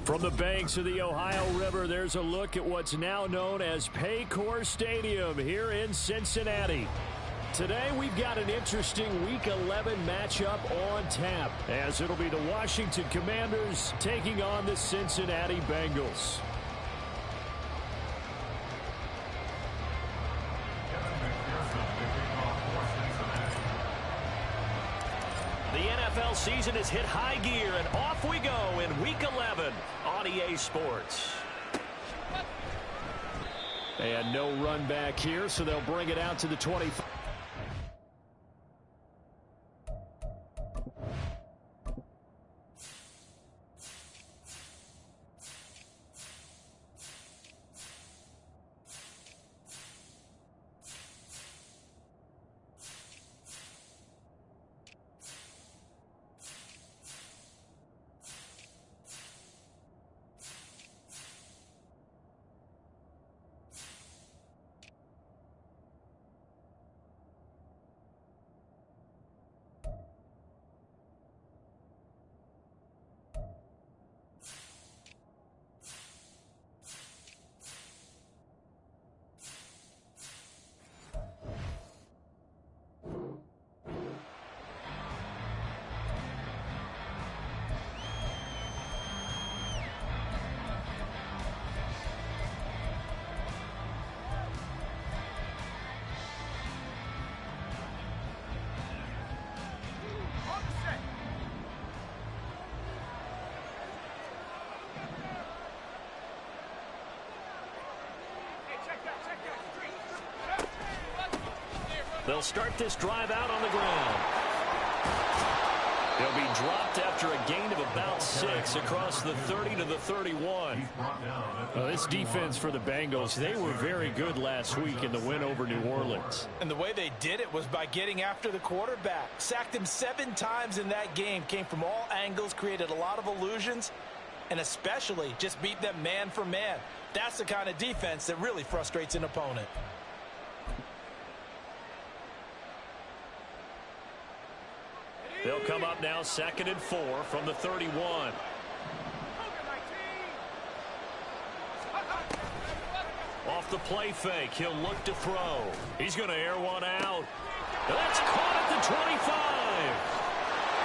From the banks of the Ohio River, there's a look at what's now known as Paycor Stadium here in Cincinnati. Today, we've got an interesting Week 11 matchup on tap, as it'll be the Washington Commanders taking on the Cincinnati Bengals. The NFL season has hit high gear, and off we go in Week 11 on EA Sports. And no run back here, so they'll bring it out to the 25. They'll start this drive out on the ground. He'll be dropped after a gain of about 6 across the 30 to the 31. This defense for the Bengals, they were very good last week in the win over New Orleans. And the way they did it was by getting after the quarterback. Sacked him 7 times in that game. Came from all angles, created a lot of illusions, and especially just beat them man for man. That's the kind of defense that really frustrates an opponent. They'll come up now 2nd and 4 from the 31. Off the play fake, he'll look to throw. He's going to air one out. That's caught at the 25.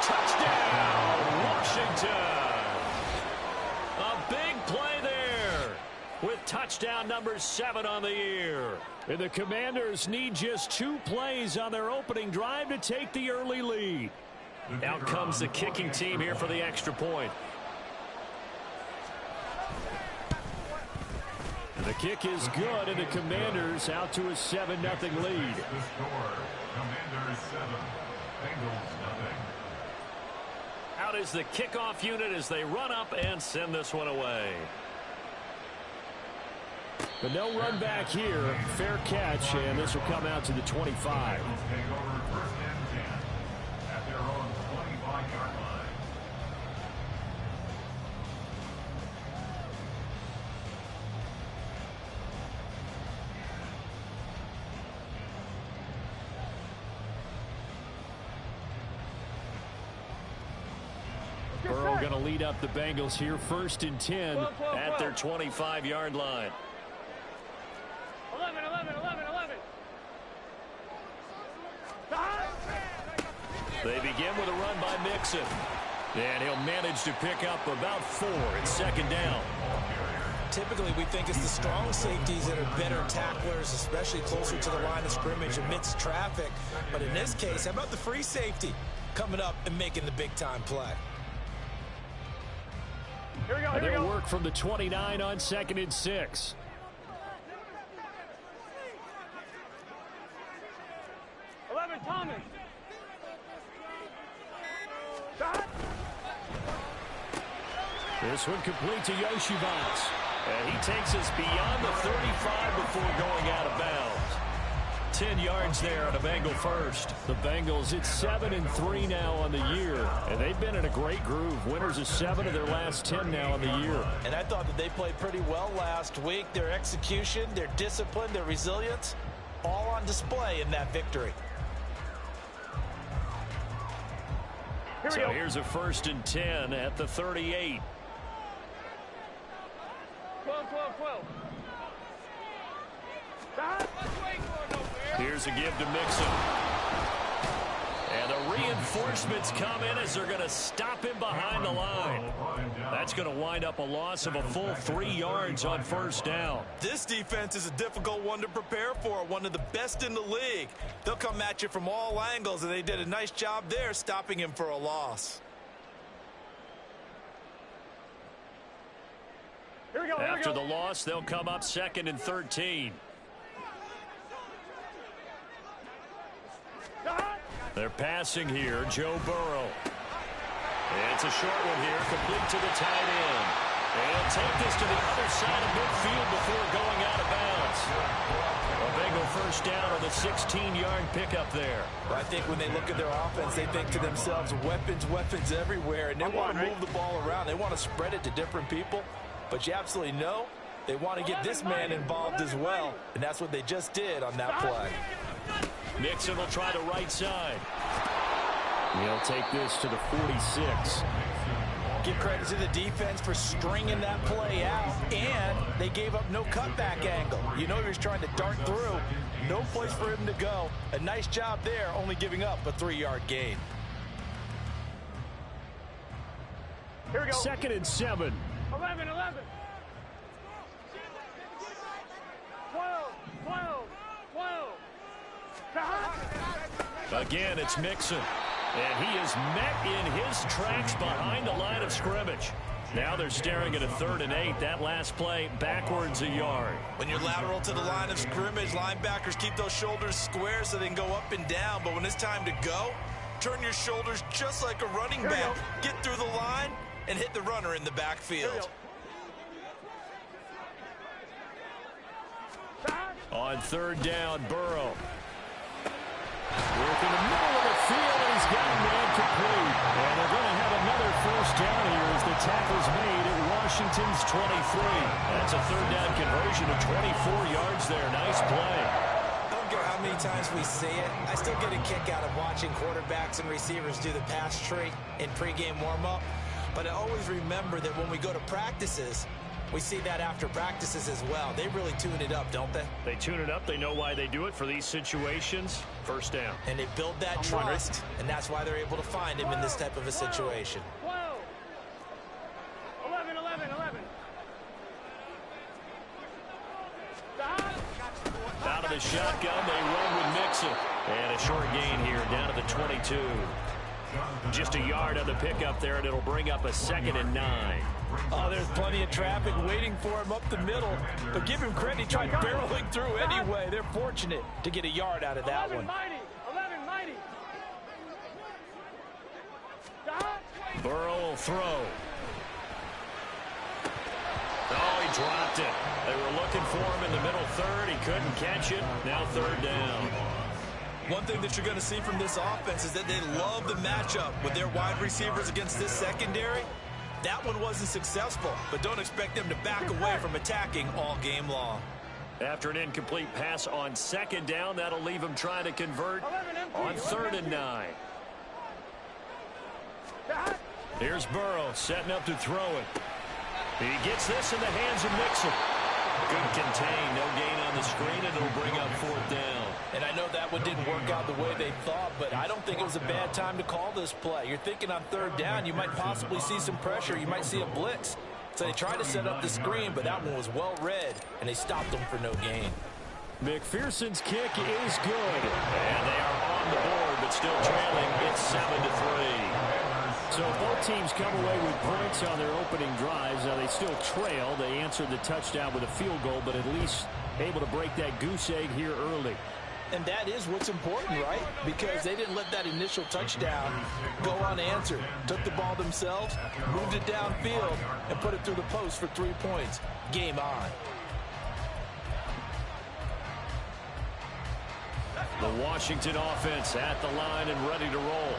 Touchdown, Washington. A big play there with touchdown number 7 on the year. And the Commanders need just 2 plays on their opening drive to take the early lead. Out comes the kicking team here for the extra point. And the kick is good, and the Commanders out to a 7-0 lead. The score, Commanders 7, Bengals 0. Out is the kickoff unit as they run up and send this one away. But no run back here. Fair catch, and this will come out to the 25. Bengals take over 1st and 10 at their own 25-yard line. Burrow going to lead up the Bengals here, 1st and 10 at their 25-yard line. 11. They begin with a run by Mixon. And he'll manage to pick up about 4. It's 2nd down. Typically, we think it's the strong safeties that are better tacklers, especially closer to the line of scrimmage amidst traffic. But in this case, how about the free safety coming up and making the big-time play? Here we go. They'll work from the 29 on 2nd and 6. Thomas. This one complete to Yoshibans. And he takes us beyond the 35 before going out of bounds. 10 yards there on a Bengal first. The Bengals, it's 7-3 now on the year. And they've been in a great groove. Winners of 7 of their last 10 now on the year. And I thought that they played pretty well last week. Their execution, their discipline, their resilience, all on display in that victory. So here's a 1st and 10 at the 38. 12. Here's a give to Mixon. And the reinforcements come in as they're going to stop him behind the line. That's going to wind up a loss of a full 3 yards on 1st down. This defense is a difficult one to prepare for, one of the best in the league. They'll come at you from all angles, and they did a nice job there stopping him for a loss. Here we go. After the loss, they'll come up 2nd and 13. They're passing here, Joe Burrow. It's a short one here, complete to the tight end. And he'll take this to the other side of midfield before going out of bounds. A Bengal 1st down on the 16-yard pickup there. Well, I think when they look at their offense, they think to themselves, weapons everywhere, and they want to move the ball around. They want to spread it to different people, but you absolutely know they want to get this man involved as well, and that's what they just did on that play. Mixon will try the right side. He'll take this to the 46. Give credit to the defense for stringing that play out, and they gave up no cutback angle. You know he was trying to dart through. No place for him to go. A nice job there, only giving up a 3-yard gain. Here we go. 2nd and 7. 11. 12. Again, it's Mixon. And he is met in his tracks behind the line of scrimmage. Now they're staring at a 3rd and 8. That last play backwards a yard. When you're lateral to the line of scrimmage, linebackers keep those shoulders square so they can go up and down. But when it's time to go, turn your shoulders just like a running back. Get through the line and hit the runner in the backfield. On 3rd down, Burrow. Working the middle of the field, and he's got a man complete. And they're going to have another 1st down here as the tackle's made at Washington's 23. That's a 3rd down conversion of 24 yards there. Nice play. I don't care how many times we see it. I still get a kick out of watching quarterbacks and receivers do the pass tree in pregame warm-up. But I always remember that when we go to practices, we see that after practices as well. They really tune it up, don't they? They tune it up. They know why they do it for these situations. 1st down. And they build that trust, and that's why they're able to find him in this type of a situation. 11, 11, 11. Out of the shotgun, they run with Mixon. And a short gain here down to the 22. Just a yard on the pickup there, and it'll bring up a 2nd and 9. Oh, there's plenty of traffic waiting for him up the middle. But give him credit, he tried barreling through anyway. They're fortunate to get a yard out of that 11, one. mighty. 11, mighty. Burrow will throw. Oh, he dropped it. They were looking for him in the middle 3rd. He couldn't catch it. Now 3rd down. One thing that you're going to see from this offense is that they love the matchup with their wide receivers against this secondary. That one wasn't successful, but don't expect them to back away from attacking all game long. After an incomplete pass on 2nd down, that'll leave him trying to convert on 3rd and 9. Here's Burrow setting up to throw it. He gets this in the hands of Mixon. Good contain, no gain on the screen, and it'll bring up 4th down. And I know that one didn't work out the way they thought, but I don't think it was a bad time to call this play. You're thinking on 3rd down, you might possibly see some pressure. You might see a blitz. So they tried to set up the screen, but that one was well read, and they stopped them for no gain. McPherson's kick is good. And they are on the board, but still trailing. It's 7-3. So both teams come away with points on their opening drives. Now they still trail. They answered the touchdown with a field goal, but at least able to break that goose egg here early. And that is what's important, right? Because they didn't let that initial touchdown go unanswered. Took the ball themselves, moved it downfield, and put it through the post for 3 points. Game on. The Washington offense at the line and ready to roll.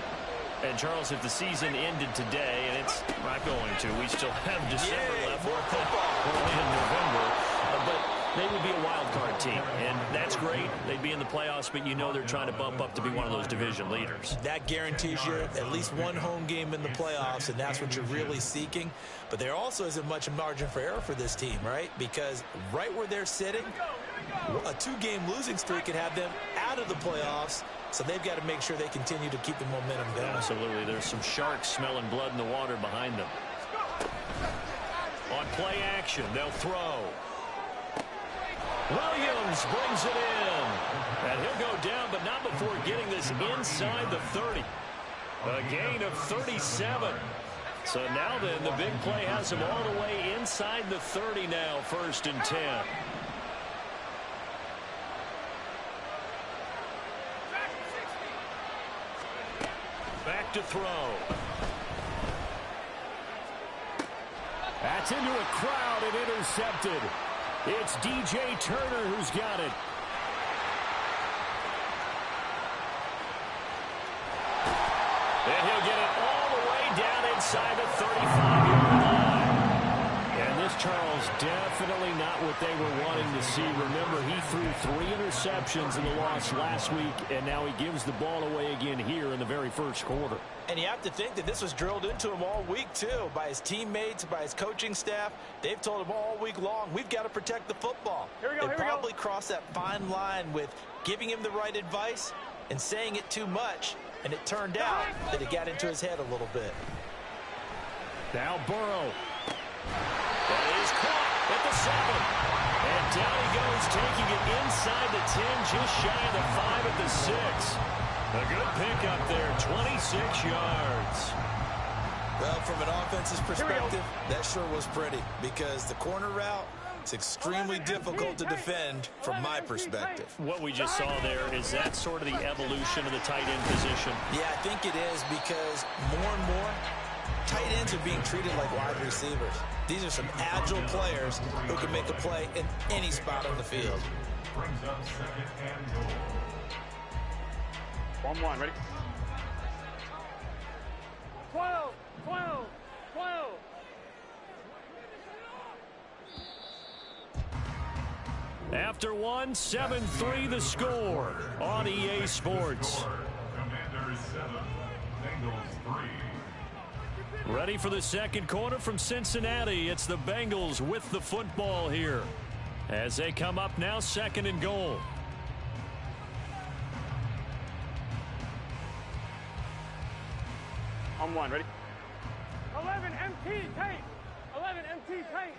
And, Charles, if the season ended today, and it's not going to, we still have December left. We're in November. But they would be a wild card team, and that's great. They'd be in the playoffs, but you know they're trying to bump up to be one of those division leaders. That guarantees you at least one home game in the playoffs, and that's what you're really seeking. But there also isn't much margin for error for this team, right? Because right where they're sitting, a 2-game losing streak could have them out of the playoffs. So they've got to make sure they continue to keep the momentum going. Absolutely. There's some sharks smelling blood in the water behind them. On play action, they'll throw. Williams brings it in. And he'll go down, but not before getting this inside the 30. A gain of 37. So now then, the big play has him all the way inside the 30 now, 1st and 10. Back to throw. That's into a crowd and intercepted. It's DJ Turner who's got it. And he'll get it all the way down inside the 35-yard line. And this, Charles, definitely not what they were wanting to see. Remember, he threw 3 interceptions in the loss last week, and now he gives the ball away again here in the very first quarter. And you have to think that this was drilled into him all week, too, by his teammates, by his coaching staff. They've told him all week long, we've got to protect the football. They probably crossed that fine line with giving him the right advice and saying it too much. And it turned out that it got into his head a little bit. Now Burrow. That is caught at the 7. And down he goes, taking it inside the 10, just shy of the 5 at the 6. A good pickup there, 26 yards. Well, from an offensive perspective, that sure was pretty because the corner route, it's extremely difficult to defend from my perspective. What we just saw there, is that sort of the evolution of the tight end position? Yeah, I think it is because more and more, tight ends are being treated like wide receivers. These are some agile players who can make a play in any spot on the field. Brings up second and goal. 1-1, ready? 12, 12, 12. After one, 7-3 the score on EA Sports. Commanders 7, Bengals 3. Ready for the second quarter from Cincinnati. It's the Bengals with the football here as they come up now, second and goal. On 1, ready? 11, MT, tank. 11, MT, tank.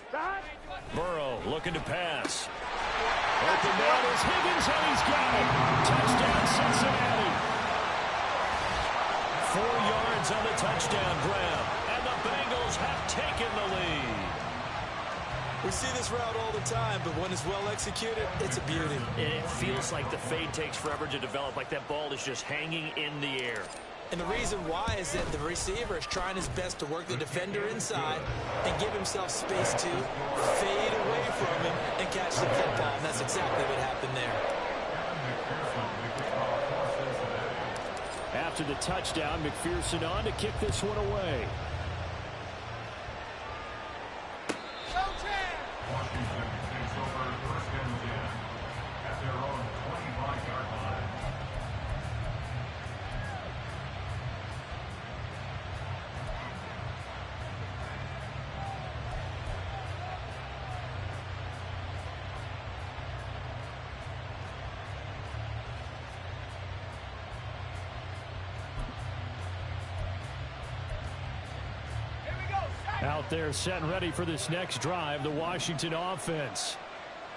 Stop. Burrow looking to pass. Open down is Higgins, and he's got it. Touchdown, Cincinnati. 4 yards on the touchdown grab, and the Bengals have taken the lead. We see this route all the time, but when it's well executed, it's a beauty. And it feels like the fade takes forever to develop, like that ball is just hanging in the air. And the reason why is that the receiver is trying his best to work the defender inside and give himself space to fade away from him and catch the football. And that's exactly what happened there. After the touchdown, McPherson on to kick this one away. Washington takes over first and 10 at their own 25-yard line. Out there set and ready for this next drive, the Washington offense.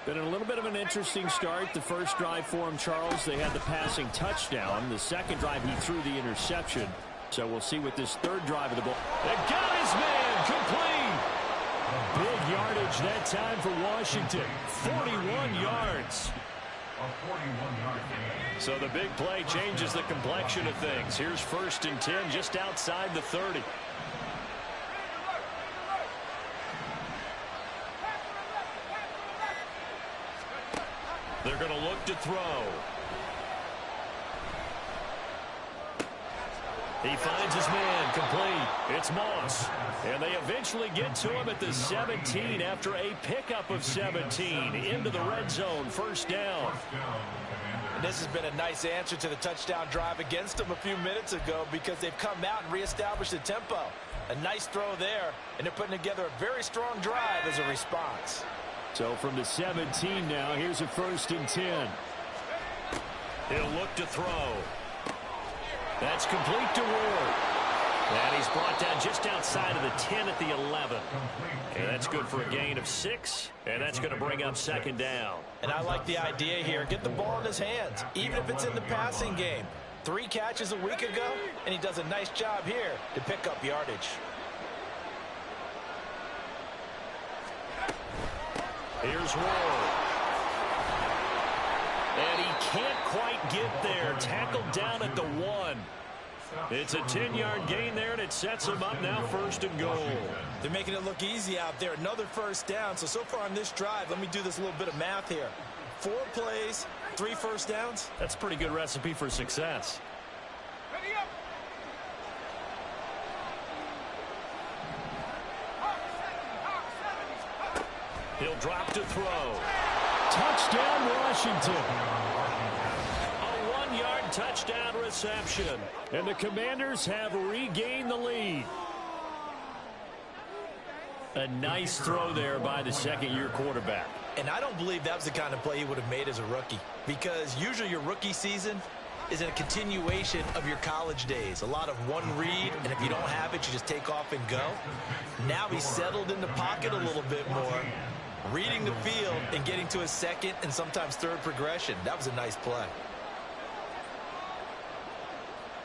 Been a little bit of an interesting start. The first drive for him, Charles, they had the passing touchdown. The second drive, he threw the interception. So we'll see what this third drive of the ball. They got his man complete. Big yardage that time for Washington. 41 yards. A 41-yard gain. So the big play changes the complexion of things. Here's first and 10 just outside the 30. They're going to look to throw. He finds his man complete. It's Moss. And they eventually get to him at the 17 after a pickup of 17 into the red zone. First down. And this has been a nice answer to the touchdown drive against them a few minutes ago because they've come out and reestablished the tempo. A nice throw there, and they're putting together a very strong drive as a response. So from the 17 now, here's a first and 10. He'll look to throw. That's complete to Ward. And he's brought down just outside of the 10 at the 11. And that's good for a gain of 6. And that's going to bring up second down. And I like the idea here. Get the ball in his hands, even if it's in the passing game. 3 catches a week ago, and he does a nice job here to pick up yardage. Here's Ward. And he can't quite get there. Tackled down at the 1. It's a 10-yard gain there, and it sets him up now first and goal. They're making it look easy out there. Another first down. So far on this drive, let me do this little bit of math here. 4 plays, 3 first downs. That's a pretty good recipe for success. Ready up. He'll drop to throw. Touchdown, Washington. A 1-yard touchdown reception. And the Commanders have regained the lead. A nice throw there by the second-year quarterback. And I don't believe that was the kind of play he would have made as a rookie. Because usually your rookie season is a continuation of your college days. A lot of one read, and if you don't have it, you just take off and go. Now he's settled in the pocket a little bit more, reading the field and getting to a second and sometimes third progression. That was a nice play.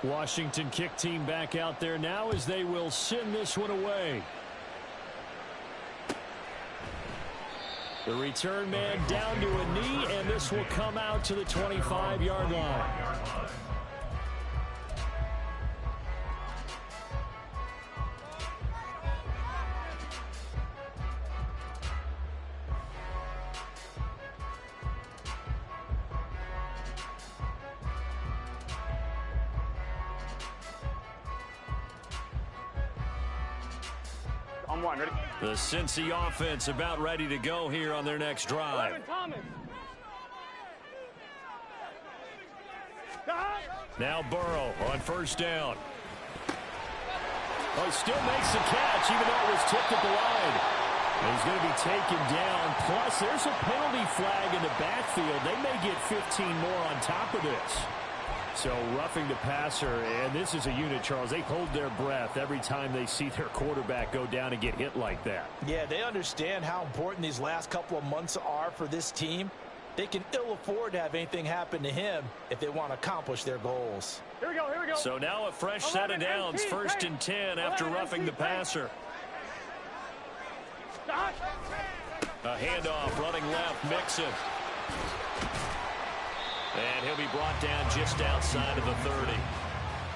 Washington kick team back out there now as they will send this one away. The return man down to a knee, and this will come out to the 25-yard line. On one, ready? The Cincy offense about ready to go here on their next drive. Now Burrow on first down. Oh, he still makes the catch even though it was tipped at the line. And he's going to be taken down. Plus, there's a penalty flag in the backfield. They may get 15 more on top of this. So roughing the passer, and this is a unit, Charles. They hold their breath every time they see their quarterback go down and get hit like that. Yeah, they understand how important these last couple of months are for this team. They can ill afford to have anything happen to him if they want to accomplish their goals. Here we go, here we go. So now a fresh set of downs, 1st and 10 after roughing the passer. A handoff, running left, Mixon. And he'll be brought down just outside of the 30.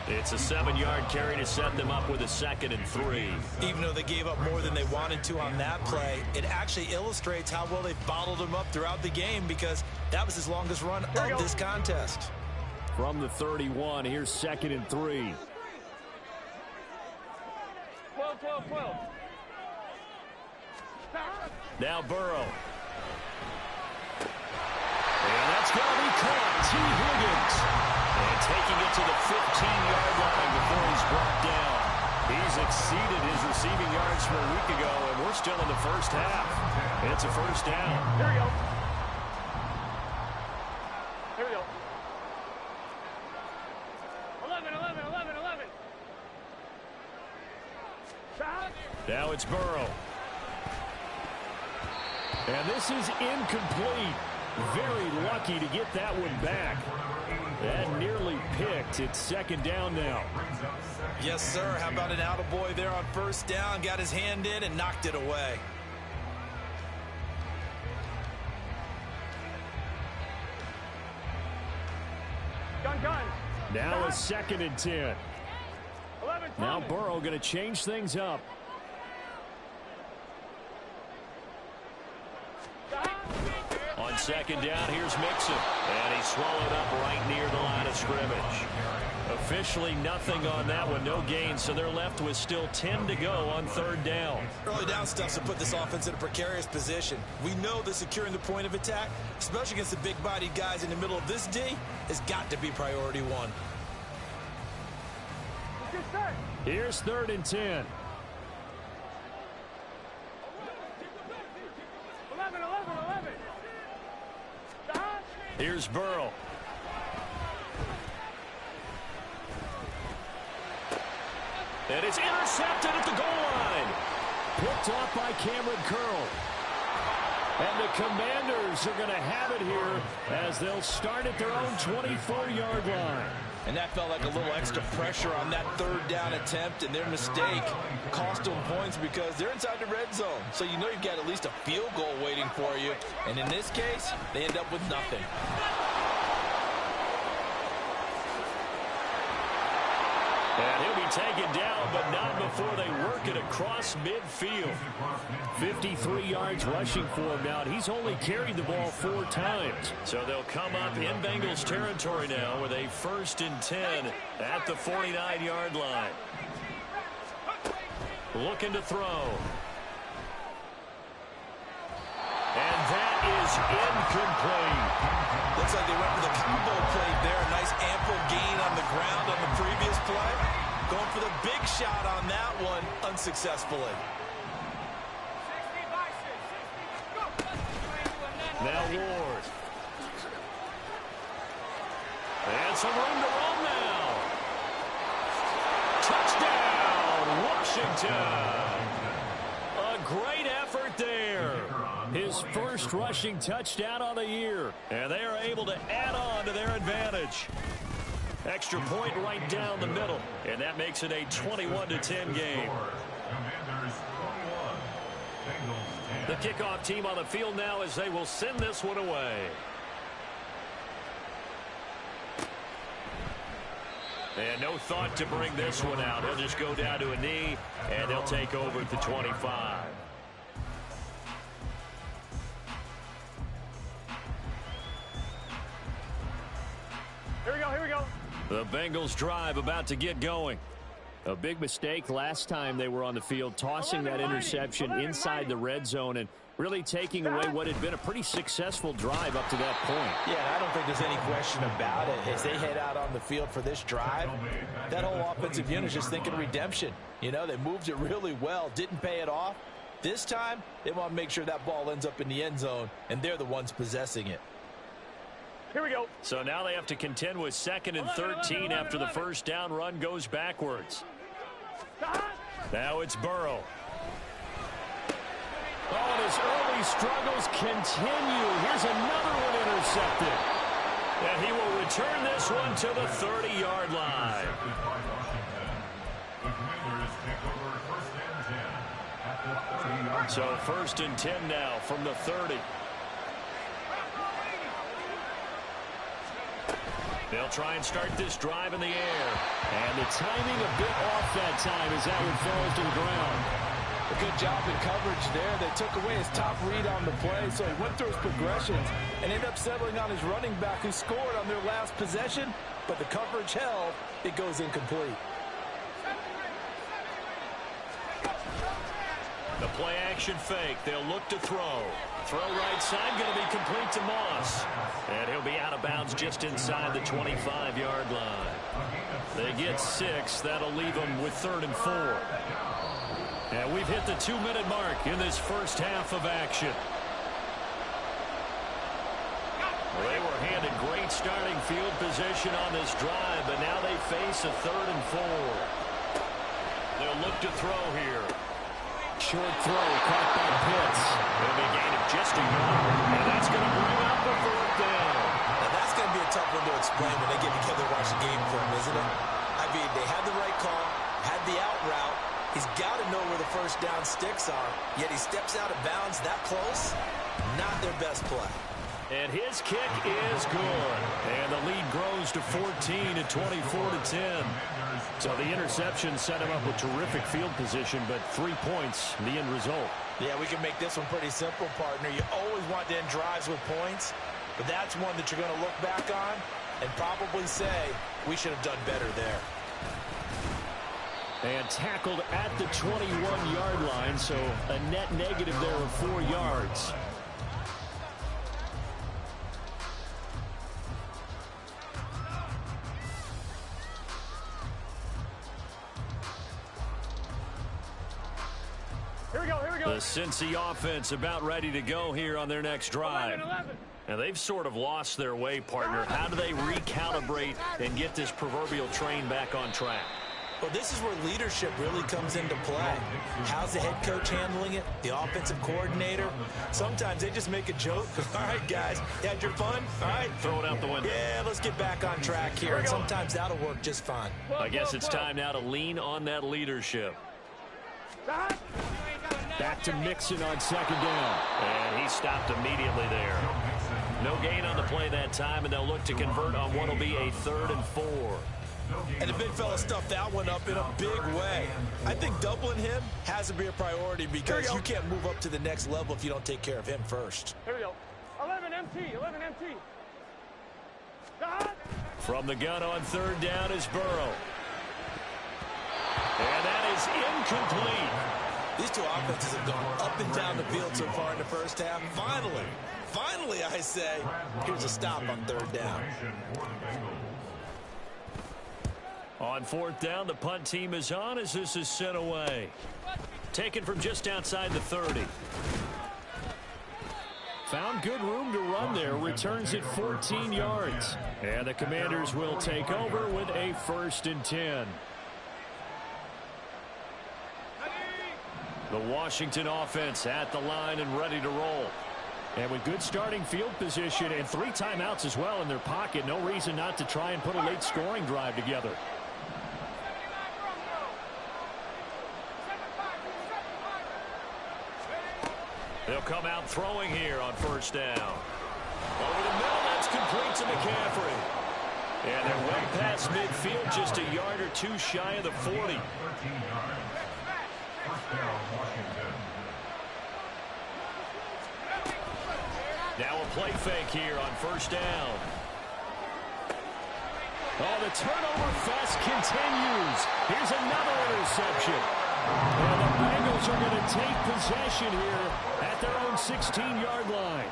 It's a 7-yard carry to set them up with a 2nd and 3. Even though they gave up more than they wanted to on that play, it actually illustrates how well they bottled him up throughout the game because that was his longest run of this contest. From the 31, here's 2nd and 3. 12, 12, 12. Now Burrow. And that's going to be caught. T. Higgins. And taking it to the 15-yard line before he's brought down. He's exceeded his receiving yards from a week ago, and we're still in the first half. It's a first down. Here we go. Here we go. 11, 11, 11, 11. Now it's Burrow. And this is incomplete. Very lucky to get that one back. That nearly picked. It's 2nd down now. Yes, sir. How about an attaboy there on first down? Got his hand in and knocked it away. Gun. Now a 2nd and 10. 11, Now Burrow going to change things up. On 2nd down, here's Mixon. And he's swallowed up right near the line of scrimmage. Officially nothing on that one, no gain, so they're left with still 10 to go on 3rd down. Early down stuff to put this offense in a precarious position. We know that securing the point of attack, especially against the big-bodied guys in the middle of this D, has got to be priority one. Here's 3rd and 10. 11, 11, 11. Here's Burrow. And it's intercepted at the goal line. Picked off by Cameron Curl. And the Commanders are going to have it here as they'll start at their own 24-yard line. And that felt like a little extra pressure on that 3rd down attempt, and their mistake cost them points because they're inside the red zone. So you know you've got at least a field goal waiting for you. And in this case, they end up with nothing. And he'll be taken down, but not before they work it across midfield. 53 yards rushing for him now. He's only carried the ball 4 times. So they'll come up in Bengals territory now with a 1st and 10 at the 49-yard line. Looking to throw. And that is incomplete. Looks like they went for the combo play there. A nice ample gain on the ground on the previous play. Going for the big shot on that one unsuccessfully. Now Ward. And some room to run now. Touchdown, Washington. A great effort there. His first rushing touchdown on the year. And they are able to add on to their advantage. Extra point right down the middle, and that makes it a 21-10 game. Commanders 21, Bengals 10. The kickoff team on the field now as they will send this one away. And no thought to bring this one out. He'll just go down to a knee, and they'll take over at the 25. Here we go, here we go. The Bengals drive about to get going. A big mistake last time they were on the field, tossing that interception inside the red zone and really taking away what had been a pretty successful drive up to that point. Yeah, I don't think there's any question about it. As they head out on the field for this drive, that whole offensive unit is just thinking redemption. You know, they moved it really well, didn't pay it off. This time, they want to make sure that ball ends up in the end zone, and they're the ones possessing it. Here we go. So now they have to contend with 2nd and 13 after the first down run goes backwards. Now it's Burrow. Oh, and his early struggles continue. Here's another one intercepted. And he will return this one to the 30-yard line. So 1st and 10 now from the 30. They'll try and start this drive in the air. And the timing a bit off that time as that one falls to the ground. A good job in coverage there. They took away his top read on the play, so he went through his progressions and ended up settling on his running back who scored on their last possession, but the coverage held. It goes incomplete. The play action fake. They'll look to throw. Throw right side, going to be complete to Moss. And he'll be out of bounds just inside the 25-yard line. They get 6. That'll leave them with 3rd and 4. And we've hit the 2-minute mark in this first half of action. Well, they were handed great starting field position on this drive, but now they face a 3rd and 4. They'll look to throw here. Short throw, caught by Pitts. They'll be gaining just a yard, and that's going to bring up the 4th down. Now that's going to be a tough one to explain when they get together and watch the game film, isn't it? I mean, they had the right call, had the out route. He's got to know where the first down sticks are, yet he steps out of bounds that close. Not their best play. And his kick is good. And the lead grows to 14 at 24-10. So the interception set him up with terrific field position, but 3 points, the end result. Yeah, we can make this one pretty simple, partner. You always want to end drives with points, but that's one that you're going to look back on and probably say, we should have done better there. And tackled at the 21-yard line, so a net negative there of 4 yards. Here we go, here we go. The Cincy offense about ready to go here on their next drive. 11. And they've sort of lost their way, partner. How do they recalibrate and get this proverbial train back on track? Well, this is where leadership really comes into play. How's the head coach handling it? The offensive coordinator? Sometimes they just make a joke. All right, guys, you had your fun? All right. Throw it out the window. Yeah, let's get back on track here. And sometimes that'll work just fine. I guess it's time now to lean on that leadership. Back to Mixon on 2nd down. And he stopped immediately there. No gain on the play that time, and they'll look to convert on what will be a 3rd and 4. And the big fella stuffed that one up in a big way. I think doubling him has to be a priority because you can't move up to the next level if you don't take care of him first. Here we go. 11 MT, 11 MT. From the gun on 3rd down is Burrow. And that is incomplete. These two offenses have gone up and down the field so far in the first half. Finally, I say, here's a stop on 3rd down. On 4th down, the punt team is on as this is sent away. Taken from just outside the 30. Found good room to run there. Returns it 14 yards. And the Commanders will take over with a 1st and 10. The Washington offense at the line and ready to roll. And with good starting field position and 3 timeouts as well in their pocket, no reason not to try and put a late scoring drive together. They'll come out throwing here on first down. Over the middle, that's complete to McCaffrey. And they're way past midfield, just a yard or 2 shy of the 40. 13 yards. First down, Washington. Now a play fake here on first down. Oh, the turnover fest continues. Here's another interception. And the Bengals are going to take possession here at their own 16-yard line.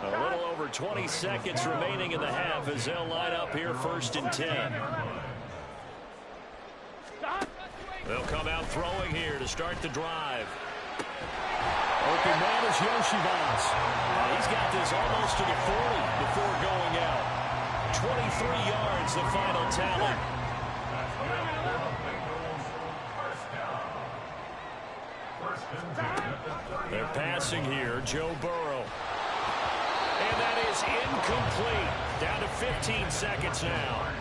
A little over 20 seconds remaining in the half as they'll line up here first and 10. They'll come out throwing here to start the drive. Open man is Yoshibas. He's got this almost to the 40 before going out. 23 yards, the final tally. They're passing here, Joe Burrow. And that is incomplete. Down to 15 seconds now.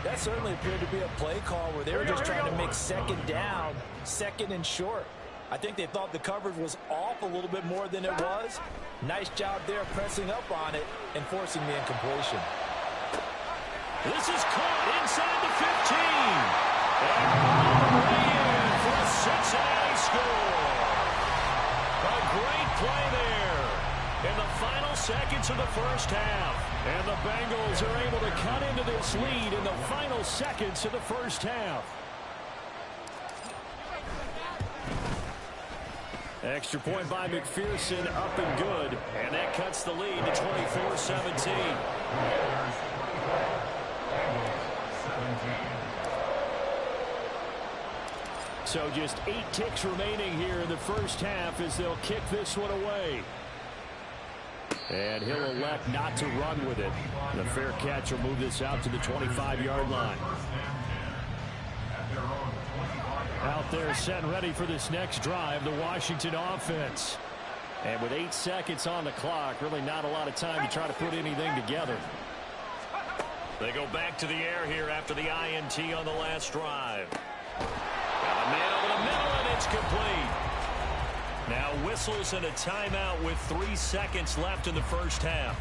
That certainly appeared to be a play call where they were just trying to make second down, second and short. I think they thought the coverage was off a little bit more than it was. Nice job there pressing up on it and forcing the incompletion. This is caught inside the 15. And all the way in for a Cincinnati score. A great play there in the final seconds of the first half. And the Bengals are able to cut into this lead in the final seconds of the first half. Extra point by McPherson, up and good. And that cuts the lead to 24-17. So just 8 ticks remaining here in the first half as they'll kick this one away. And he'll elect not to run with it. The fair catch will move this out to the 25-yard line. Out there set ready for this next drive, the Washington offense. And with 8 seconds on the clock, really not a lot of time to try to put anything together. They go back to the air here after the INT on the last drive. Got a man over the middle, and it's complete. Now whistles and a timeout with 3 seconds left in the first half.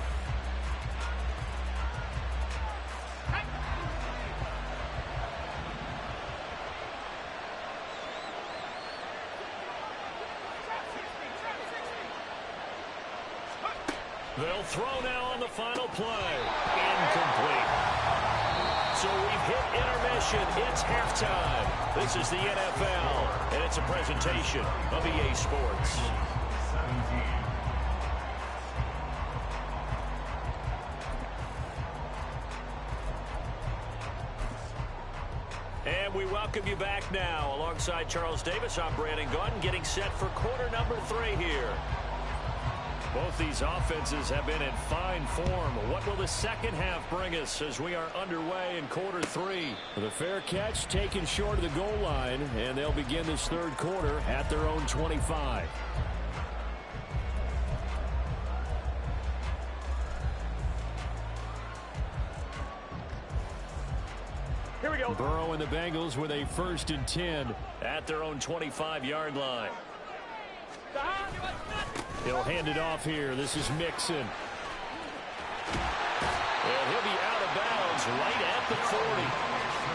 They'll throw now on the final play. Incomplete. So we've hit intermission. It's halftime. This is the NFL, and it's a presentation of EA Sports. And we welcome you back now. Alongside Charles Davis, I'm Brandon Gunn, getting set for quarter number 3 here. Both these offenses have been in fine form. What will the second half bring us as we are underway in quarter 3? The fair catch taken short of the goal line, and they'll begin this third quarter at their own 25. Here we go. Burrow and the Bengals with a 1st and 10 at their own 25-yard line. He'll hand it off here. This is Mixon. And he'll be out of bounds right at the 40.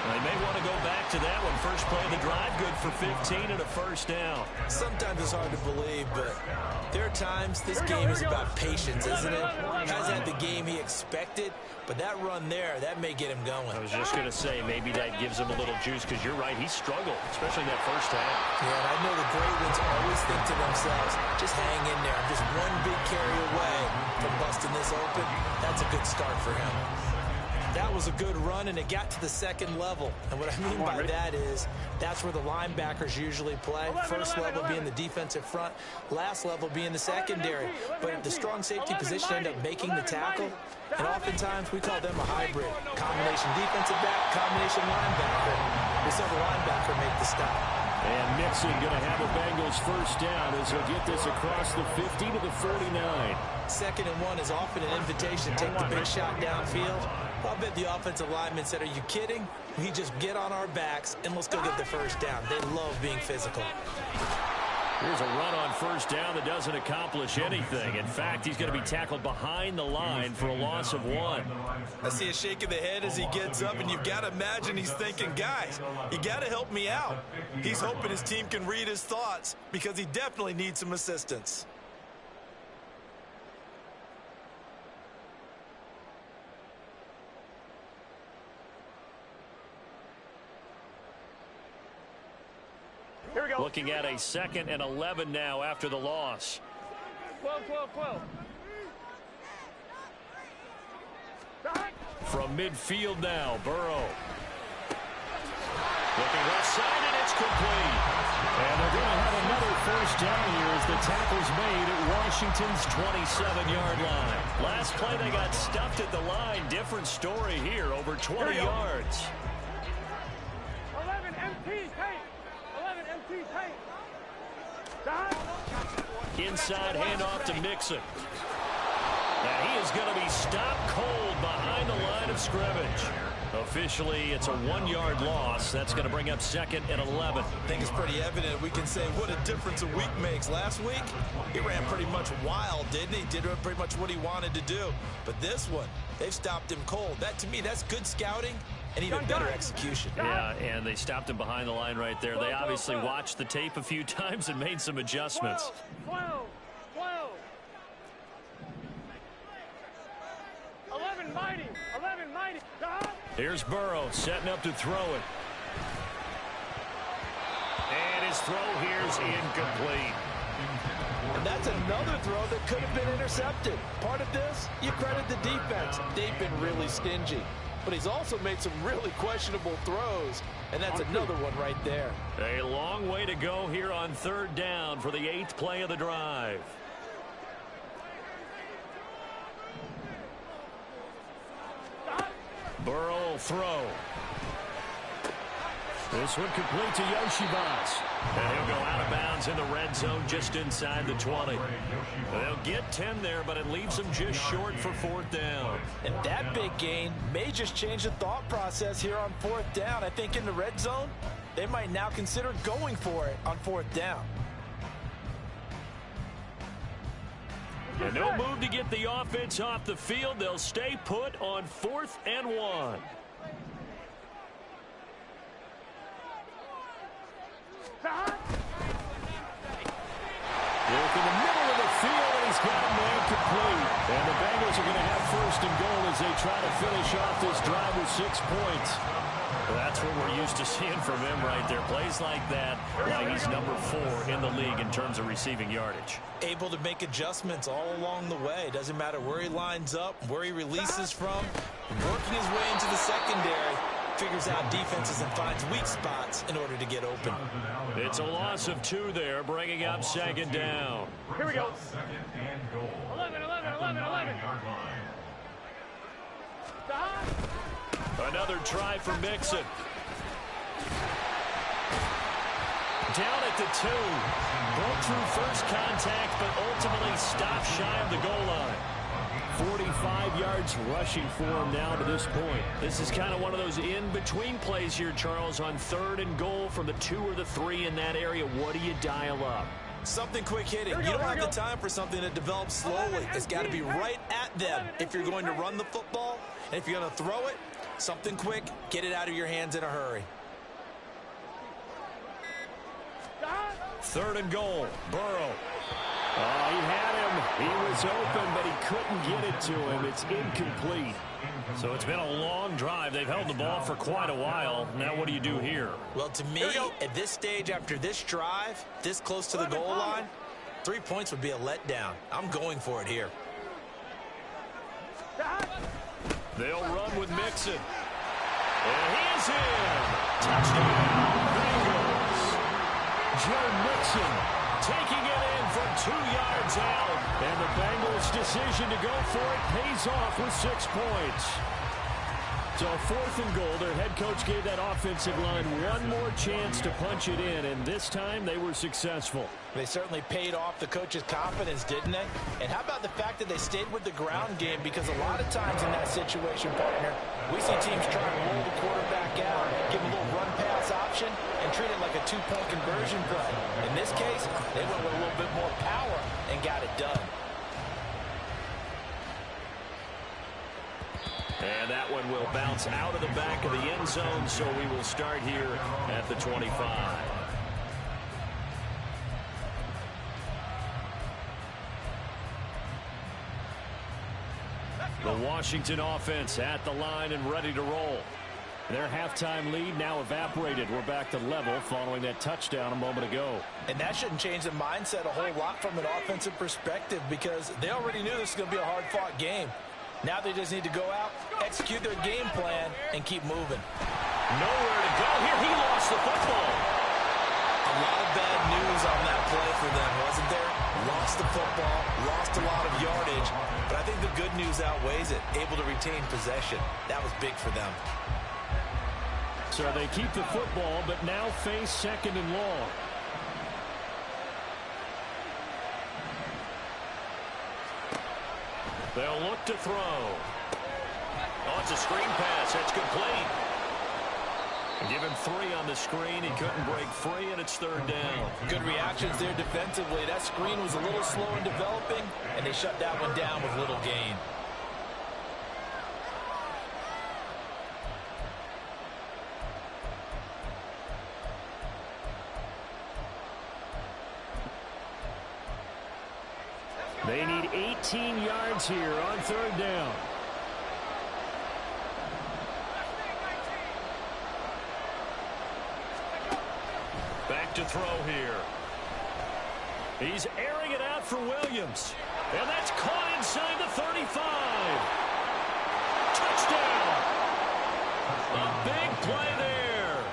They may want to go back to that one. First play of the drive, good for 15 and a first down. Sometimes it's hard to believe, but there are times this game is about patience, isn't it? Hasn't had the game he expected, but that run there, that may get him going. I was just going to say, maybe that gives him a little juice, because you're right, he struggled, especially in that first half. Yeah, and I know the great ones always think to themselves, just hang in there. I'm just one big carry away from busting this open. That's a good start for him. That was a good run, and it got to the second level. And what I mean by that is that's where the linebackers usually play. First level being the defensive front, last level being the secondary. But the strong safety position end up making the tackle, and oftentimes we call them a hybrid. Combination defensive back, combination linebacker. We saw the linebacker make the stop. And Mixon going to have the Bengals first down as he'll get this across the 50 to the 49. 2nd and 1 is often an invitation to take the big shot downfield. I bet the offensive lineman said, are you kidding? We just get on our backs and let's go get the first down. They love being physical. Here's a run on first down that doesn't accomplish anything. In fact, he's going to be tackled behind the line for a loss of 1. I see a shake of the head as he gets up, and you've got to imagine he's thinking, guys, you got to help me out. He's hoping his team can read his thoughts because he definitely needs some assistance. Here we go. Looking at a 2nd and 11 now after the loss. 12, 12, 12. From midfield now, Burrow. Looking left side, and it's complete. And they're going to have another first down here as the tackle's made at Washington's 27-yard line. Last play, they got stuffed at the line. Different story here, over 20 yards. 11 MT tape. 11 MT tape. Inside handoff to Mixon. Now he is going to be stopped cold behind the line of scrimmage. Officially, it's a 1-yard loss. That's going to bring up 2nd and 11. I think it's pretty evident. We can say what a difference a week makes. Last week, he ran pretty much wild, didn't he? Did pretty much what he wanted to do. But this one, they've stopped him cold. That, to me, that's good scouting and even better execution. Yeah, and they stopped him behind the line right there. They obviously watched the tape a few times and made some adjustments. 12, 12. 11 mighty. 11 mighty. Here's Burrow setting up to throw it. And his throw here's incomplete. And that's another throw that could have been intercepted. Part of this, you credit the defense. They've been really stingy. But he's also made some really questionable throws. And that's another one right there. A long way to go here on 3rd down for the 8th play of the drive. Burrow will throw. This one complete to Yoshibas. And he'll go out of bounds in the red zone just inside the 20. They'll get 10 there, but it leaves them just short for 4th down. And that big gain may just change the thought process here on 4th down. I think in the red zone, they might now consider going for it on 4th down. And no move to get the offense off the field. They'll stay put on 4th and 1. Look in the middle of the field, and he's got a man complete. And the Bengals are going to have 1st and goal as they try to finish off this drive with 6 points. Well, that's what we're used to seeing from him right there. Plays like that, like he's number 4 in the league in terms of receiving yardage. Able to make adjustments all along the way. Doesn't matter where he lines up, where he releases from. Working his way into the secondary. Figures out defenses and finds weak spots in order to get open. It's a loss of 2 there, bringing up 2nd down. Here we go. 2nd and goal. 11, 11, 11, 11. Another try for Mixon. Down at the 2. Broke through first contact, but ultimately stopped shy of the goal line. 45 yards rushing for him now to this point. This is kind of one of those in-between plays here, Charles, on 3rd and goal from the 2 or the 3 in that area. What do you dial up? Something quick hitting. You don't have the time for something that develops slowly. It's got to be right at them if you're going to run the football. And if you're going to throw it, something quick, get it out of your hands in a hurry. 3rd and goal, Burrow. Oh, he had him. He was open, but he couldn't get it to him. It's incomplete. So it's been a long drive. They've held the ball for quite a while. Now what do you do here? Well, to me, at this stage after this drive, this close to the goal line, 3 points would be a letdown. I'm going for it here. They'll run with Mixon. And he's in. Touchdown, Bengals. Joe Mixon taking it in from 2 yards out. And the Bengals' decision to go for it pays off with 6 points. So 4th and goal. Their head coach gave that offensive line one more chance to punch it in, and this time they were successful. They certainly paid off the coach's confidence, didn't they? And how about the fact that they stayed with the ground game? Because a lot of times in that situation, partner, we see teams try and roll the quarterback out, give him a little run-pass option, and treat it like a 2-point conversion play. In this case, they went with a little bit more power and got it done. And that one will bounce out of the back of the end zone, so we will start here at the 25. The Washington offense at the line and ready to roll. Their halftime lead now evaporated. We're back to level following that touchdown a moment ago. And that shouldn't change the mindset a whole lot from an offensive perspective, because they already knew this was going to be a hard-fought game. Now they just need to go out, execute their game plan, and keep moving. Nowhere to go here. He lost the football. A lot of bad news on that play for them, wasn't there? Lost the football, lost a lot of yardage, but I think the good news outweighs it. Able to retain possession. That was big for them. So they keep the football, but now face 2nd and long. They'll look to throw. Oh, it's a screen pass. That's complete. Give him 3 on the screen. He couldn't break free, and it's 3rd down. Good reactions there defensively. That screen was a little slow in developing, and they shut that one down with little gain. They need 18 yards here on 3rd down. Back to throw here. He's airing it out for Williams. And that's caught inside the 35. Touchdown. A big play there.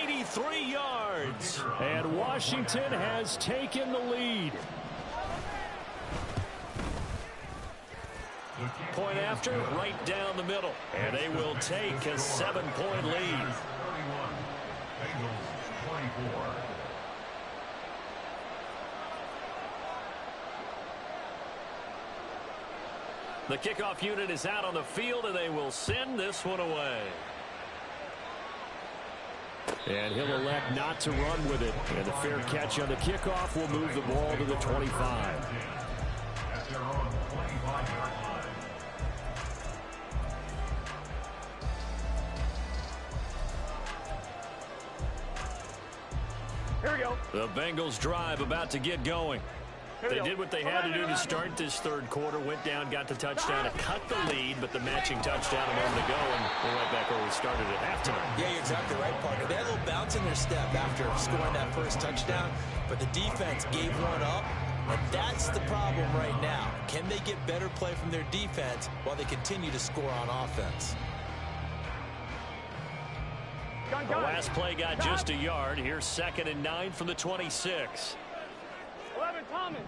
83 yards. And Washington has taken the lead. Point after, right down the middle. And they will take a 7-point lead. Bengals 24. The kickoff unit is out on the field, and they will send this one away. And he'll elect not to run with it. And the fair catch on the kickoff will move the ball to the 25. At their own 25-yard line. Here we go. The Bengals drive about to get going. They did what they had to do to start this 3rd quarter. Went down, got the touchdown to cut the lead, but the matching touchdown a moment ago, and we're right back where we started at halftime. Yeah, you're exactly right, partner. They had a little bounce in their step after scoring that first touchdown, but the defense gave one up, and that's the problem right now. Can they get better play from their defense while they continue to score on offense? The last play got just a yard. Here's 2nd and 9 from the 26. 11, Thomas.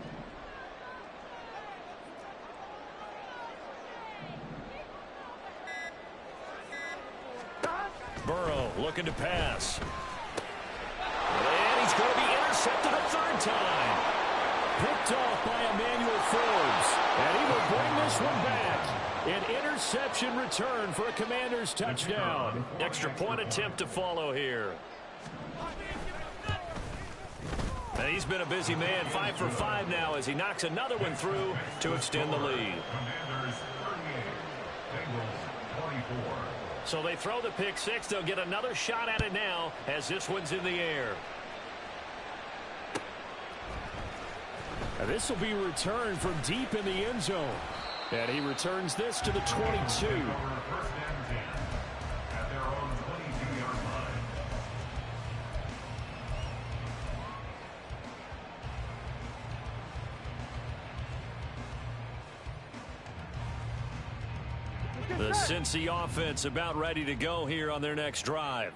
Burrow looking to pass. And he's going to be intercepted a 3rd time. Picked off by Emmanuel Forbes. And he will bring this one back. An interception return for a Commanders touchdown. Extra point attempt to follow here. And he's been a busy man, 5 for 5 now as he knocks another one through to extend the lead. Commanders 38. Bengals 24. So they throw the pick 6. They'll get another shot at it now as this one's in the air. And this will be returned from deep in the end zone. And he returns this to the 22. Over 1st and 10 at their own 22-yard line. The Cincy offense about ready to go here on their next drive.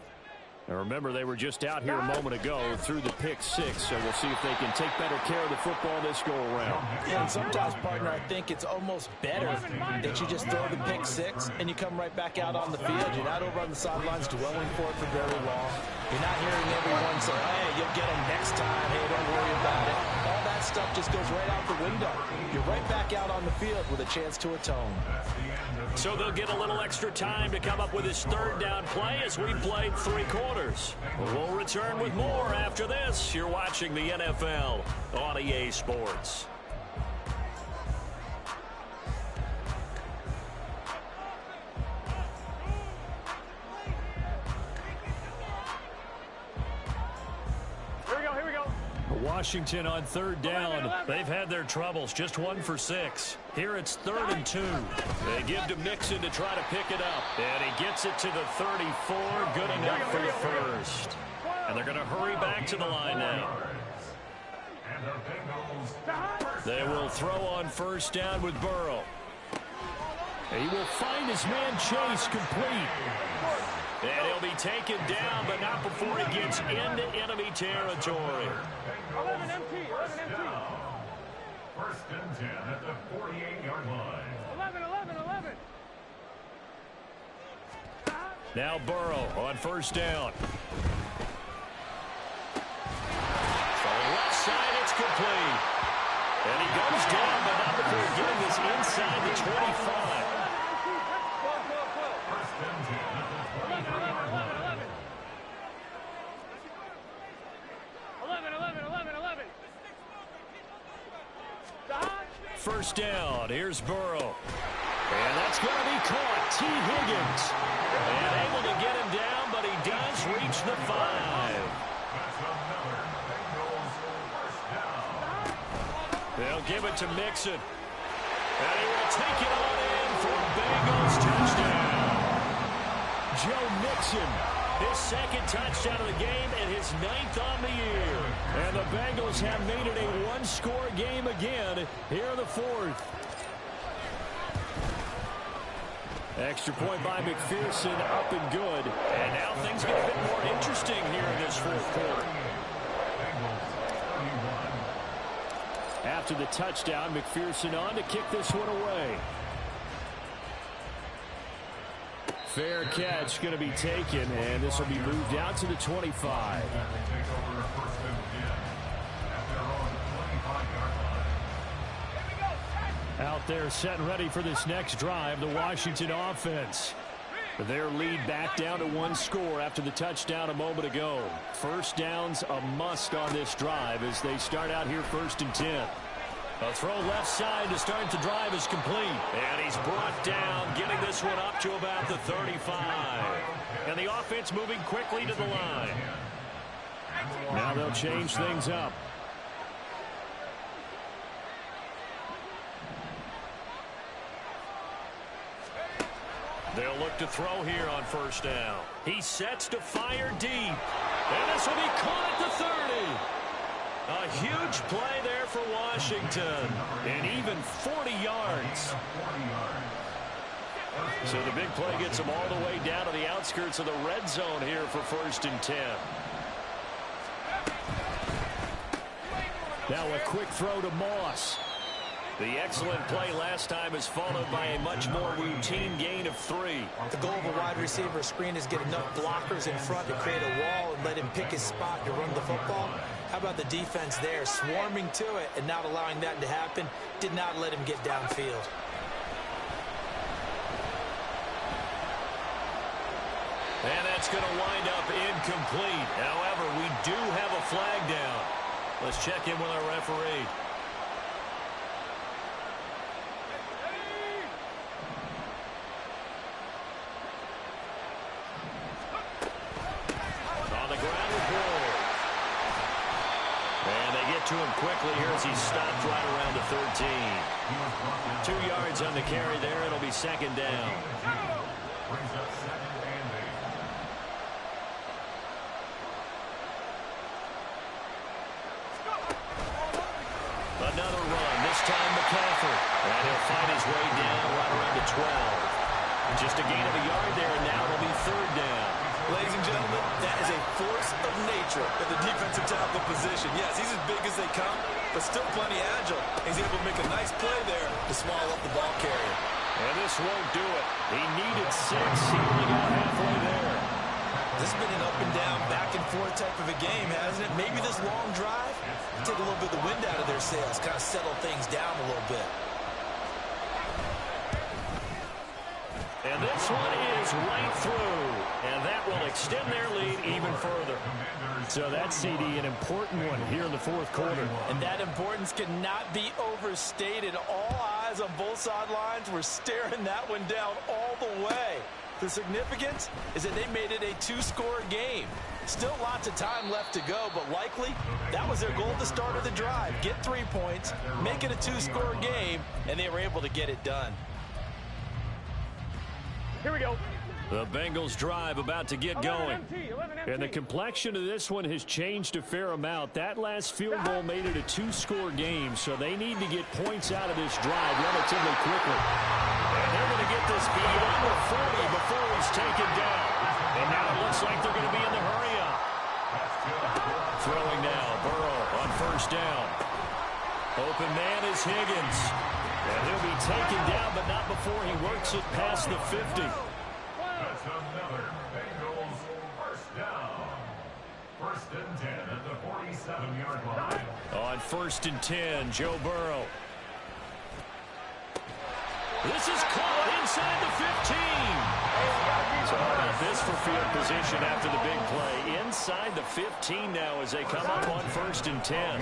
Now remember, they were just out here a moment ago through the pick six, so we'll see if they can take better care of the football this go-around. Yeah, and sometimes, partner, I think it's almost better that you just throw the pick six and you come right back out on the field. You're not over on the sidelines dwelling for it for very long. You're not hearing everyone say, hey, you'll get them next time. Hey, don't worry about it. All that stuff just goes right out the window. You're right back out on the field with a chance to atone. So they'll get a little extra time to come up with his third down play as we played 3 quarters. We'll return with more after this. You're watching the NFL on EA Sports. Here we go. Washington on third down. They've had their troubles. Just 1 for 6. Here it's 3rd and 2. They give to Mixon to try to pick it up. And he gets it to the 34. Good enough for the first. And they're going to hurry back to the line now. They will throw on first down with Burrow. He will find his man Chase complete. And he'll be taken down, but not before he gets into enemy territory. 11 empty. First and 10 at the 48-yard line. 11. Now Burrow on first down. From left side, it's complete. And he goes down, but not before getting this inside the 25. First and 10 at the 23-yard line. 11. First down, here's Burrow. And that's going to be caught. T. Higgins. And able to get him down, but he does reach the 5. That's another Bengals first down. They'll give it to Mixon. And he will take it on in for a Bengals touchdown. Joe Mixon, his 2nd touchdown of the game and his 9th on the year. And the Bengals have made it a 1-score game again here in the 4th. Extra point by McPherson, up and good. And now things get a bit more interesting here in this 4th quarter. After the touchdown, McPherson on to kick this one away. Fair catch going to be taken, and this will be moved out to the 25. Out there set and ready for this next drive, the Washington offense. Their lead back down to 1 score after the touchdown a moment ago. First down's a must on this drive as they start out here 1st and 10. A throw left side to start the drive is complete. And he's brought down, getting this one up to about the 35. And the offense moving quickly to the line. Now they'll change things up. They'll look to throw here on first down. He sets to fire deep. And this will be caught at the 30. A huge play there for Washington. And even 40 yards. So the big play gets them all the way down to the outskirts of the red zone here for 1st and 10. Now a quick throw to Moss. The excellent play last time is followed by a much more routine gain of 3. The goal of a wide receiver screen is get enough blockers in front to create a wall and let him pick his spot to run the football. How about the defense there, swarming to it and not allowing that to happen? Did not let him get downfield. And that's going to wind up incomplete. However, we do have a flag down. Let's check in with our referee. To him quickly here as he stopped right around the 13. 2 yards on the carry there. It'll be 2nd down. Another run, this time McCaffrey. And he'll find his way down right around the 12. Just a gain of a yard there, and now it'll be 3rd down. Ladies and gentlemen, that is a force of nature at the defensive tackle position. Yes, he's as big as they come, but still plenty agile. He's able to make a nice play there to small up the ball carrier. And this won't do it. He needed 6. He only got halfway there. This has been an up and down, back and forth type of a game, hasn't it? Maybe this long drive take a little bit of the wind out of their sails, kind of settle things down a little bit. And this one is right through. And that will extend their lead even further. So that's, CD, an important one here in the fourth quarter. And that importance cannot be overstated. All eyes on both sidelines were staring that one down all the way. The significance is that they made it a 2-score game. Still lots of time left to go, but likely that was their goal at the start of the drive. Get 3 points, make it a 2-score game, and they were able to get it done. Here we go. The Bengals drive about to get going. And the complexion of this one has changed a fair amount. That last field goal made it a 2-score game, so they need to get points out of this drive relatively quickly. And they're going to get this beyond the 40 before he's taken down. And now it looks like they're going to be in the hurry-up. Throwing now, Burrow on first down. Open man is Higgins. And he'll be taken down, but not before he works it past the 50. That's another Bengals first down. First and 10 at the 47-yard line. On first and 10, Joe Burrow. This is caught inside the 15. So how about this for field position after the big play? Inside the 15 now as they come up on first and 10.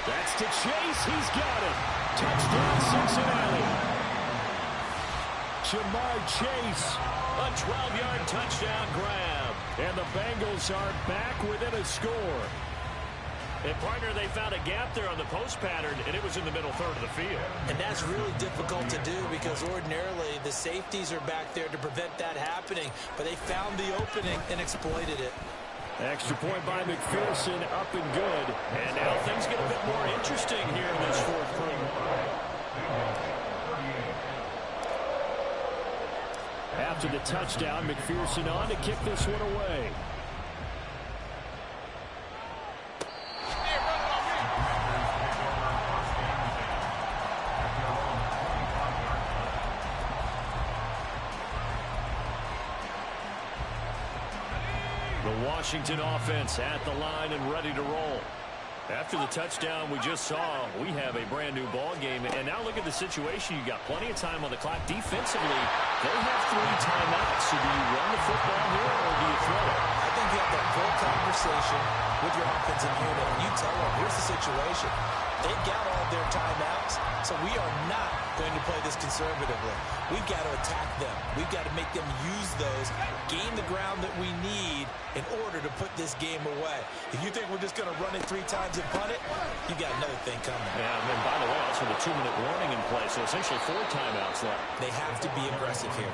That's to Chase. He's got it. Touchdown, Cincinnati. Jamar Chase, a 12-yard touchdown grab. And the Bengals are back within a score. And, partner, they found a gap there on the post pattern, and it was in the middle third of the field. And that's really difficult to do because ordinarily the safeties are back there to prevent that happening. But they found the opening and exploited it. Extra point by McPherson, up and good. And now things get a bit more interesting here in this fourth quarter. After the touchdown, McPherson on to kick this one away. Washington offense at the line and ready to roll. After the touchdown we just saw, we have a brand new ball game. And now look at the situation. You got plenty of time on the clock. Defensively, they have 3 timeouts. So do you run the football here or do you throw it? I think you have that full conversation with your offensive unit. And you tell them, here's the situation. They've got all their timeouts, so we are not going to play this conservatively. We've got to attack them. We've got to make them use those, gain the ground that we need in order to put this game away. If you think we're just going to run it 3 times and punt it, you got another thing coming. Yeah, and by the way, also the 2-minute warning in play, so essentially 4 timeouts left. They have to be aggressive here.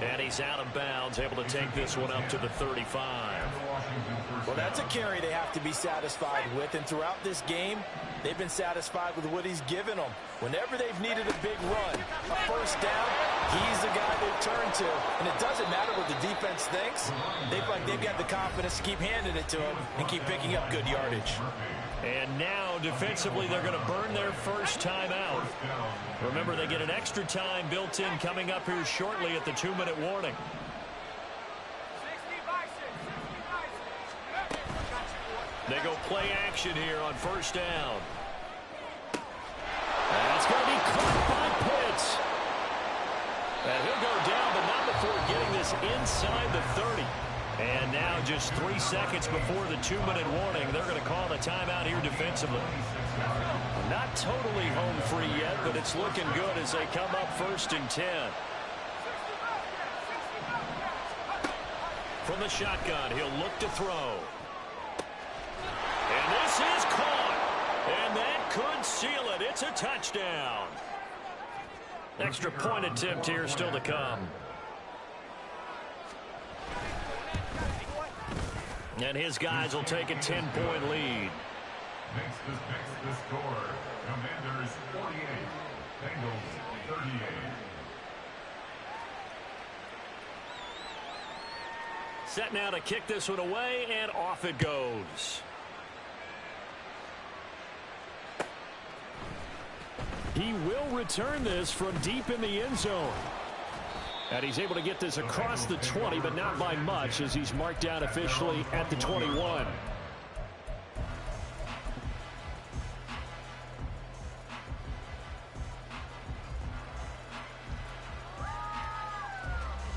And he's out of bounds, able to take this one up to the 35. Well, that's a carry they have to be satisfied with, and throughout this game, they've been satisfied with what he's given them. Whenever they've needed a big run, a first down, he's the guy they turn to. And it doesn't matter what the defense thinks. They feel like they've got the confidence to keep handing it to him and keep picking up good yardage. And now, defensively, they're going to burn their first time out. Remember, they get an extra time built in coming up here shortly at the 2-minute warning. They go play action here on first down. That's going to be caught by Pitts. And he'll go down, but not before getting this inside the 30. And now just 3 seconds before the 2-minute warning, they're going to call a timeout here defensively. Not totally home free yet, but it's looking good as they come up first and 10. From the shotgun, he'll look to throw. And this is caught. And that could seal it. It's a touchdown. Extra point attempt here still to come. And his guys will take a 10-point lead. Makes the score. Commanders 48. Bengals 38. Set now to kick this one away, and off it goes. He will return this from deep in the end zone. And he's able to get this across the 20, but not by much, as he's marked down officially at the 21.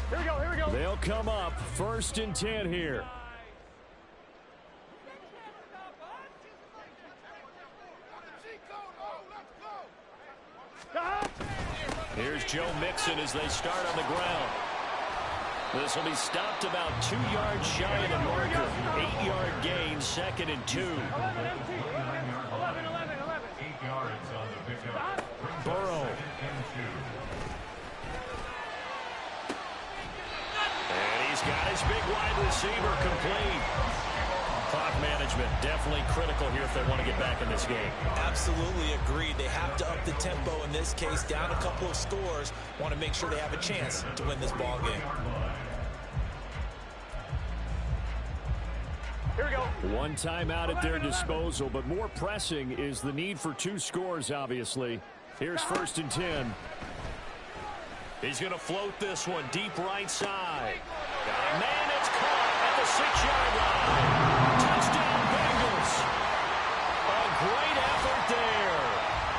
Here we go. They'll come up 1st and 10 here. Here's Joe Mixon as they start on the ground. This will be stopped about 2 yards shy of the marker. 8-yard gain, 2nd and 2. 11 empty. 11. 8 yards on the pickup. Burrow. And he's got his big wide receiver complete. Clock management definitely critical here if they want to get back in this game. Absolutely agreed. They have to up the tempo in this case. Down a couple of scores. Want to make sure they have a chance to win this ball game. Here we go. One timeout at their disposal, but more pressing is the need for 2 scores, obviously. Here's 1st and 10. He's going to float this one deep right side. Got a man, it's caught at the 6-yard line. Touchdown, Bengals. A great effort there.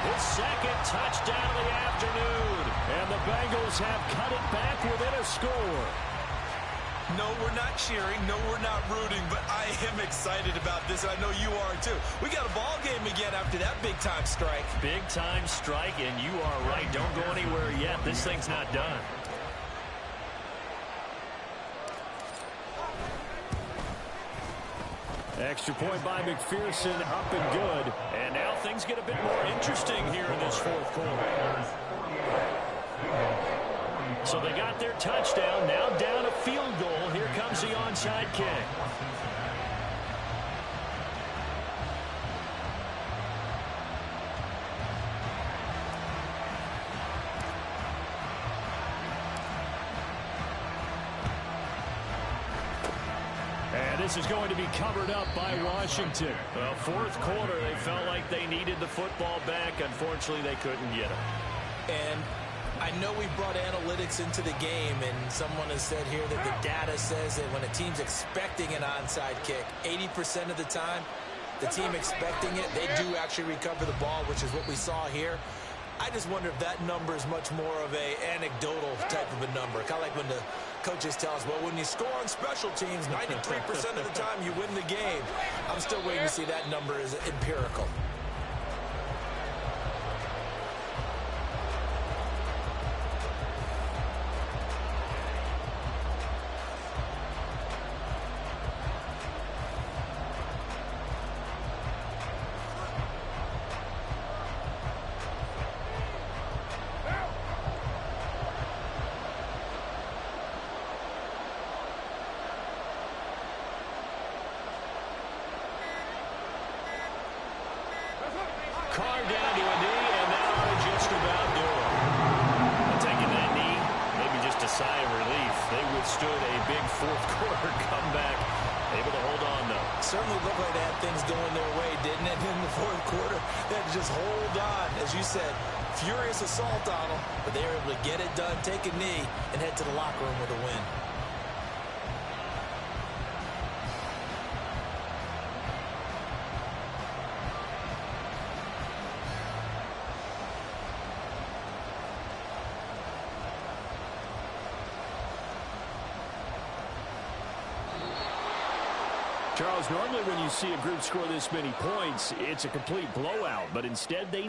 His 2nd touchdown of the afternoon. And the Bengals have cut it back within a score. No, we're not cheering. No, we're not rooting. But I am excited about this. I know you are, too. We got a ball game again after that big-time strike. Big-time strike, and you are right. Don't go anywhere yet. This thing's not done. Extra point by McPherson, up and good. And now things get a bit more interesting here in this 4th quarter. So they got their touchdown, now down a field goal. Here comes the onside kick. And this is going to be covered up by Washington. Well, 4th quarter, they felt like they needed the football back. Unfortunately, they couldn't get it. And I know we brought analytics into the game, and someone has said here that the data says that when a team's expecting an onside kick, 80% of the time, the team expecting it, they do actually recover the ball, which is what we saw here. I just wonder if that number is much more of a anecdotal type of a number. Kind of like when the coaches tell us, well, when you score on special teams, 93% of the time you win the game. I'm still waiting to see that number is empirical. Carr down to a knee, and that ought to just about do it. And taking that knee, maybe just a sigh of relief. They withstood a big 4th quarter comeback. Able to hold on, though. Certainly looked like they had things going their way, didn't it? In the 4th quarter, they had to just hold on. As you said, furious assault on them, but they were able to get it done, take a knee, and head to the locker room with a win. Charles, normally when you see a group score this many points, it's a complete blowout, but instead they